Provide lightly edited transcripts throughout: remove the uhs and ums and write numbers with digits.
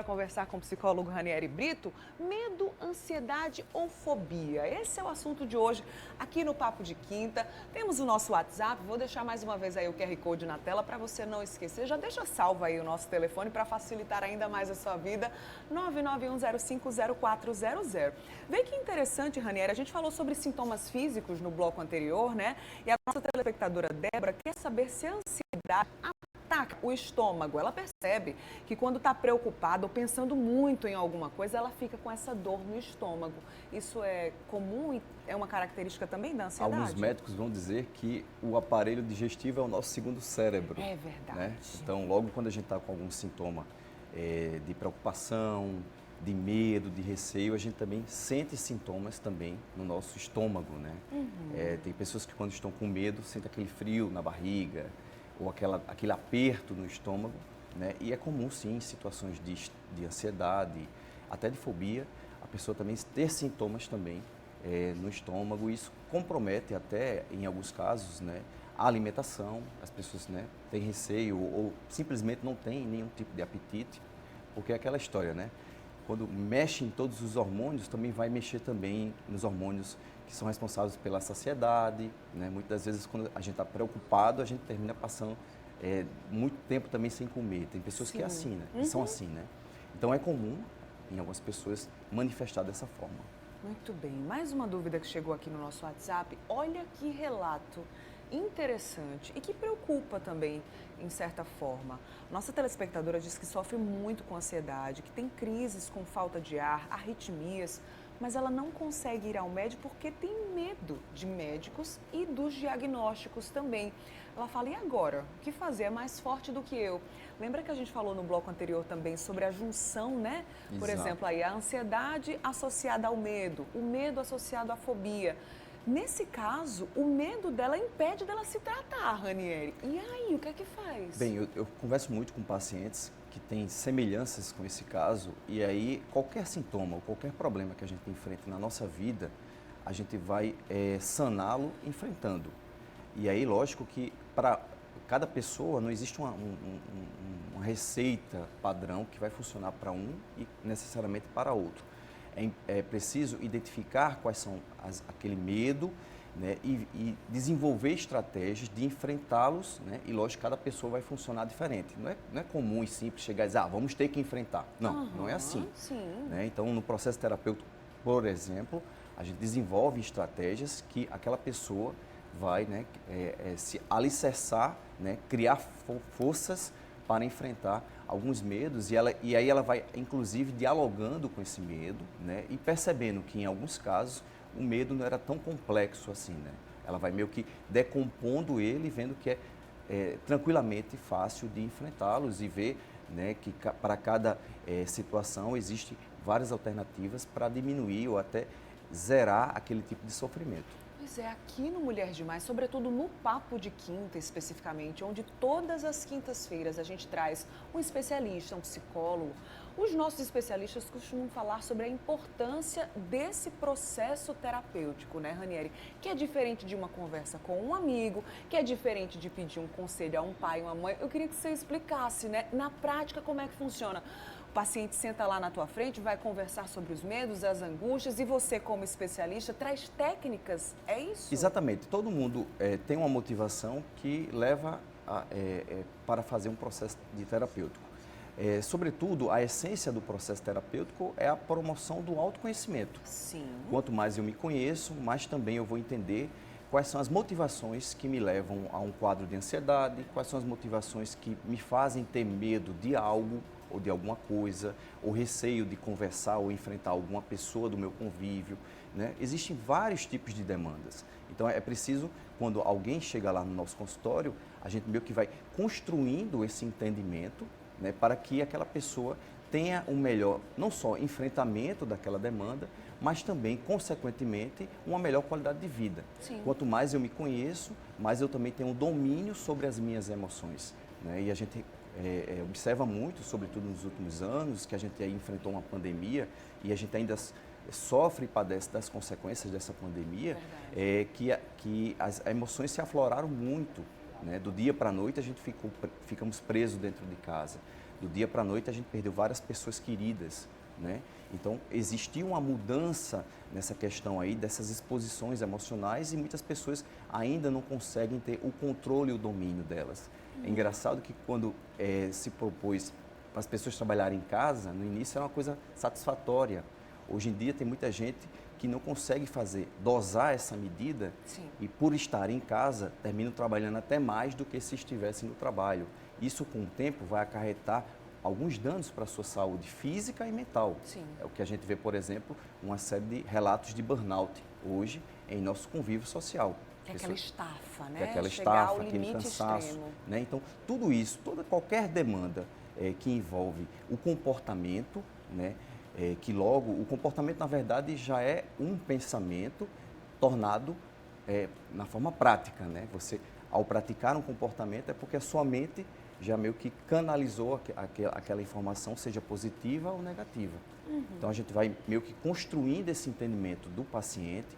conversar com o psicólogo Ranieri Brito. Medo, ansiedade ou fobia? Esse é o assunto de hoje aqui no Papo de Quinta. Temos o nosso WhatsApp, vou deixar mais uma vez aí o QR Code na tela para você não esquecer. Já deixa salvo aí o nosso telefone para facilitar ainda mais a sua vida, 991050400. Vê que interessante, Ranieri, a gente falou sobre sintomas físicos no bloco anterior, né? E a nossa telespectadora Débora quer saber se a ansiedade ataca o estômago. Ela percebe que quando está preocupada ou pensando muito em alguma coisa, ela fica com essa dor no estômago. Isso é comum e é uma característica também da ansiedade? Alguns médicos vão dizer que o aparelho digestivo é o nosso segundo cérebro. É verdade. Né? Então, logo quando a gente está com algum sintoma de preocupação, de medo, de receio, a gente também sente sintomas também no nosso estômago, né? Tem pessoas que quando estão com medo, sentem aquele frio na barriga, ou aquele aperto no estômago, né? E é comum, sim, em situações de ansiedade, até de fobia, a pessoa também ter sintomas também no estômago. Isso compromete até, em alguns casos, né, a alimentação. As pessoas, né, têm receio ou simplesmente não têm nenhum tipo de apetite, porque é aquela história, né? Quando mexe em todos os hormônios, também vai mexer também nos hormônios que são responsáveis pela saciedade, né? Muitas das vezes, quando a gente está preocupado, a gente termina passando muito tempo também sem comer. Tem pessoas que é assim, né? Que são assim, né? Então, é comum, em algumas pessoas, manifestar dessa forma. Muito bem. Mais uma dúvida que chegou aqui no nosso WhatsApp. Olha que relato interessante e que preocupa também, em certa forma. Nossa telespectadora diz que sofre muito com ansiedade, que tem crises com falta de ar, arritmias, mas ela não consegue ir ao médico porque tem medo de médicos e dos diagnósticos também. Ela fala, e agora? O que fazer? É mais forte do que eu. Lembra que a gente falou no bloco anterior também sobre a junção, né? Por Exato. exemplo, aí a ansiedade associada ao medo, o medo associado à fobia. Nesse caso, o medo dela impede dela se tratar, Ranieri. E aí, o que é que faz? Bem, eu converso muito com pacientes que têm semelhanças com esse caso, e aí qualquer sintoma ou qualquer problema que a gente enfrenta na nossa vida, a gente vai saná-lo enfrentando. E aí, lógico que para cada pessoa não existe uma receita padrão que vai funcionar para um e necessariamente para outro. É preciso identificar quais são aquele medo, né, e desenvolver estratégias de enfrentá-los, né, e lógico, cada pessoa vai funcionar diferente. Não é comum e simples chegar e dizer, vamos ter que enfrentar. Não, não é assim. Sim. Né? Então, no processo terapêutico, por exemplo, a gente desenvolve estratégias que aquela pessoa vai, né, se alicerçar, né, criar forças para enfrentar alguns medos e aí ela vai, inclusive, dialogando com esse medo, né, e percebendo que, em alguns casos, o medo não era tão complexo assim, né? Ela vai meio que decompondo ele, vendo que é tranquilamente fácil de enfrentá-los e ver, né, que para cada situação existe várias alternativas para diminuir ou até zerar aquele tipo de sofrimento. Pois é, aqui no Mulher Demais, sobretudo no Papo de Quinta especificamente, onde todas as quintas-feiras a gente traz um especialista, um psicólogo. Os nossos especialistas costumam falar sobre a importância desse processo terapêutico, né, Ranieri? Que é diferente de uma conversa com um amigo, que é diferente de pedir um conselho a um pai, uma mãe. Eu queria que você explicasse, né, na prática, como é que funciona. O paciente senta lá na tua frente, vai conversar sobre os medos, as angústias e você, como especialista, traz técnicas, é isso? Exatamente. Todo mundo tem uma motivação que leva para fazer um processo de terapêutico. Sobretudo, a essência do processo terapêutico é a promoção do autoconhecimento. Sim. Quanto mais eu me conheço, mais também eu vou entender quais são as motivações que me levam a um quadro de ansiedade, quais são as motivações que me fazem ter medo de algo ou de alguma coisa, ou receio de conversar ou enfrentar alguma pessoa do meu convívio, né? Existem vários tipos de demandas. Então é preciso, quando alguém chega lá no nosso consultório, a gente meio que vai construindo esse entendimento, né, para que aquela pessoa tenha um melhor, não só enfrentamento daquela demanda, mas também, consequentemente, uma melhor qualidade de vida. Sim. Quanto mais eu me conheço, mais eu também tenho um domínio sobre as minhas emoções, né? E a gente observa muito, sobretudo nos últimos anos, que a gente aí enfrentou uma pandemia e a gente ainda sofre e padece das consequências dessa pandemia, que as emoções se afloraram muito, né? Do dia para a noite a gente ficamos presos dentro de casa. Do dia para a noite a gente perdeu várias pessoas queridas, né? Então, existiu uma mudança nessa questão aí dessas exposições emocionais e muitas pessoas ainda não conseguem ter o controle e o domínio delas. É engraçado que quando se propôs para as pessoas trabalharem em casa, no início era uma coisa satisfatória. Hoje em dia tem muita gente que não consegue dosar essa medida. Sim. E por estar em casa, terminam trabalhando até mais do que se estivessem no trabalho. Isso, com o tempo, vai acarretar alguns danos para a sua saúde física e mental. Sim. É o que a gente vê, por exemplo, uma série de relatos de burnout hoje em nosso convívio social. Que é aquela estafa, né? Que é aquela Chegar estafa, ao aquele limite cansaço. extremo. Né? Então, tudo isso, qualquer demanda que envolve o comportamento, né? Que logo, o comportamento, na verdade, já é um pensamento tornado na forma prática, né? Você, ao praticar um comportamento, é porque a sua mente já meio que canalizou aquela informação, seja positiva ou negativa. Então, a gente vai meio que construindo esse entendimento do paciente,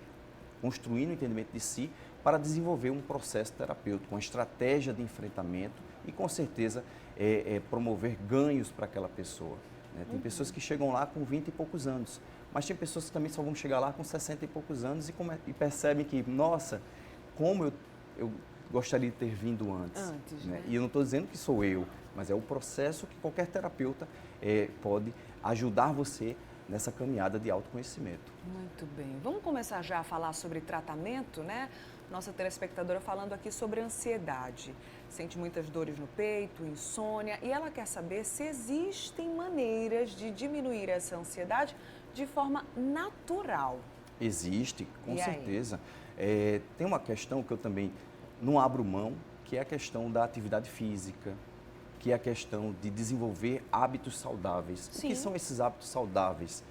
construindo o entendimento de si, para desenvolver um processo terapêutico, uma estratégia de enfrentamento e, com certeza, promover ganhos para aquela pessoa. Né? Tem pessoas que chegam lá com 20 e poucos anos, mas tem pessoas que também só vão chegar lá com 60 e poucos anos e percebem que, nossa, como eu gostaria de ter vindo antes. Né? E eu não estou dizendo que sou eu, mas é o processo que qualquer terapeuta pode ajudar você nessa caminhada de autoconhecimento. Muito bem. Vamos começar já a falar sobre tratamento, né? Nossa telespectadora falando aqui sobre ansiedade. Sente muitas dores no peito, insônia, e ela quer saber se existem maneiras de diminuir essa ansiedade de forma natural. Existe, com E certeza. Tem uma questão que eu também não abro mão, que é a questão da atividade física, que é a questão de desenvolver hábitos saudáveis. Sim. O que são esses hábitos saudáveis?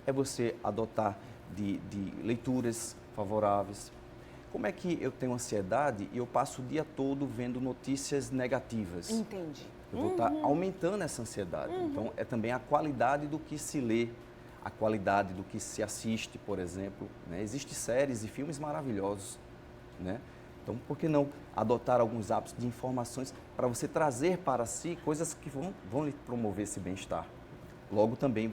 É você adotar de leituras favoráveis. Como é que eu tenho ansiedade e eu passo o dia todo vendo notícias negativas? Entendi. Eu vou estar aumentando essa ansiedade. Então, é também a qualidade do que se lê, a qualidade do que se assiste, por exemplo. Né? Existem séries e filmes maravilhosos, né? Então, por que não adotar alguns hábitos de informações para você trazer para si coisas que vão lhe promover esse bem-estar? Logo, também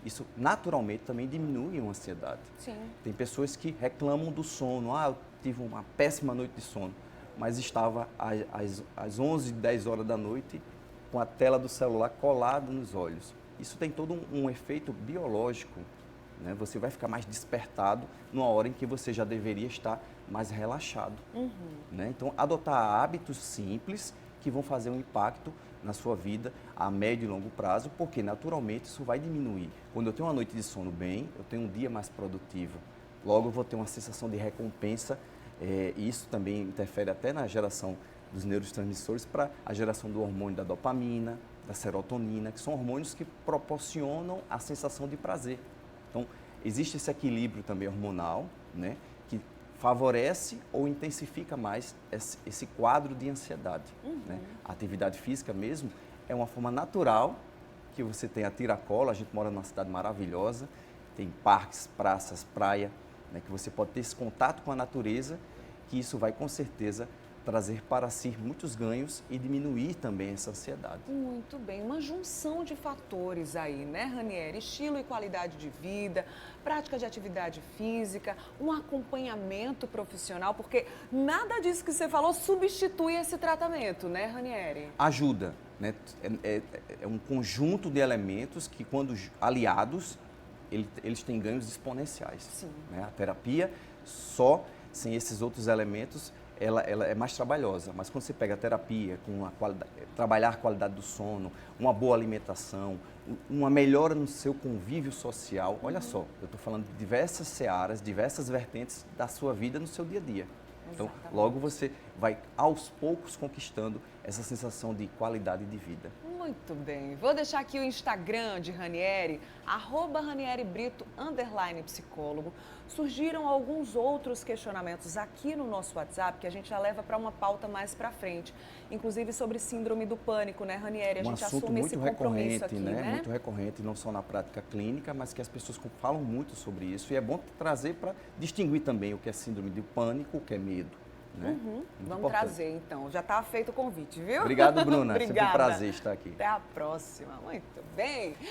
isso naturalmente também diminui a ansiedade. Sim. Tem pessoas que reclamam do sono. Eu tive uma péssima noite de sono, mas estava às 11, 10 horas da noite com a tela do celular colada nos olhos. Isso tem todo um efeito biológico, né? Você vai ficar mais despertado numa hora em que você já deveria estar mais relaxado. Né? Então, adotar hábitos simples que vão fazer um impacto na sua vida a médio e longo prazo, porque naturalmente isso vai diminuir. Quando eu tenho uma noite de sono bem, eu tenho um dia mais produtivo. Logo, eu vou ter uma sensação de recompensa e isso também interfere até na geração dos neurotransmissores para a geração do hormônio da dopamina, da serotonina, que são hormônios que proporcionam a sensação de prazer. Então, existe esse equilíbrio também hormonal, né, que favorece ou intensifica mais esse quadro de ansiedade. Né? A atividade física mesmo é uma forma natural que você tem a tiracolo. A gente mora numa cidade maravilhosa, tem parques, praças, praia, né, que você pode ter esse contato com a natureza, que isso vai com certeza trazer para si muitos ganhos e diminuir também essa ansiedade. Muito bem, uma junção de fatores aí, né, Ranieri? Estilo e qualidade de vida, prática de atividade física, um acompanhamento profissional, porque nada disso que você falou substitui esse tratamento, né, Ranieri? Ajuda, né? É um conjunto de elementos que, quando aliados, eles têm ganhos exponenciais. Sim. Né? A terapia, só sem esses outros elementos, ela é mais trabalhosa, mas quando você pega a terapia, com trabalhar a qualidade do sono, uma boa alimentação, uma melhora no seu convívio social, olha só, eu estou falando de diversas searas, diversas vertentes da sua vida no seu dia a dia. Então, logo você vai aos poucos conquistando essa sensação de qualidade de vida. Muito bem. Vou deixar aqui o Instagram de Ranieri, @RanieriBrito, _psicólogo. Surgiram alguns outros questionamentos aqui no nosso WhatsApp que a gente já leva para uma pauta mais para frente. Inclusive sobre síndrome do pânico, né, Ranieri? A gente assume esse compromisso aqui, né? Muito recorrente, não só na prática clínica, mas que as pessoas falam muito sobre isso. E é bom trazer para distinguir também o que é síndrome do pânico, o que é medo. né? Muito Vamos importante. trazer, então. Já está feito o convite, viu? Obrigado, Bruna. Sempre um Obrigada. prazer estar aqui. Até a próxima. Muito bem.